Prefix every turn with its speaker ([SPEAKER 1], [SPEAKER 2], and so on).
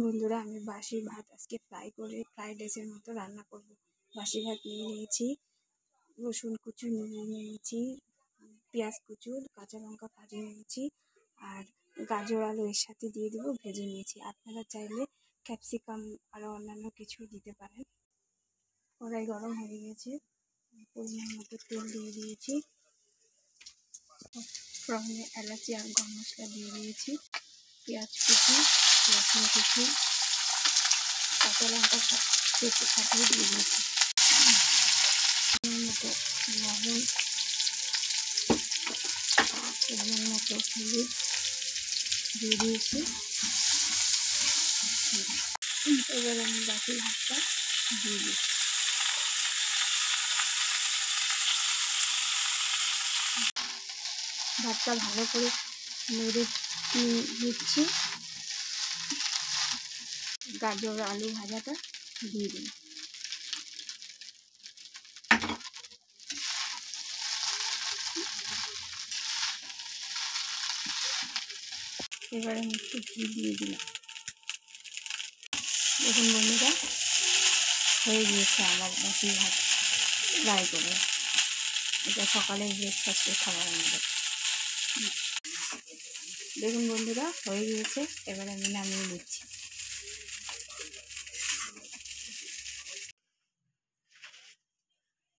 [SPEAKER 1] বন্ধুরা, আমি বাসি ভাত আজকে ফ্রাইড রাইসের মতো রান্না করব। বাসি ভাত নিয়ে নিয়েছি, রসুন কুচু নিয়ে নিয়েছি, পেঁয়াজ কুচু, কাঁচা লঙ্কা ভাজি নিয়েছি, আর গাজর আলু এর সাথে দিয়ে দেবো, ভেজে নিয়েছি। আপনারা চাইলে ক্যাপসিকাম আরও অন্যান্য কিছু দিতে পারেন। কড়াই গরম হয়ে গেছে, পরিমাণ মতো তেল দিয়ে দিয়েছি, ফোড়নে এলাচি আর গরম মশলা দিয়ে দিয়েছি, পেঁয়াজ কুচি, রসুন কুচি, কাঁচা লঙ্কা কেটে ফাটিয়ে দিয়ে দিয়েছি, মতো লবণ, পরিমাণ মতো হলুদ দিয়ে দিয়েছি। এবার আমি বাকি ভাতটা দিয়ে দিচ্ছি। ভাতটা ভালো করে নেড়ে নিচ্ছি, গাজর আলু ভাজাটা দিয়ে দিন। এবার আমি একটু ঘি দিয়ে দিলাম। দেখুন বন্ধুরা, হয়ে গিয়েছে আমার বাসি ভাত ফ্রাই করে। এটা সকালের ব্রেকফাস্টের খাবার আমাদের। দেখুন বন্ধুরা, হয়ে গিয়েছে, এবার আমি নামিয়ে নিচ্ছি।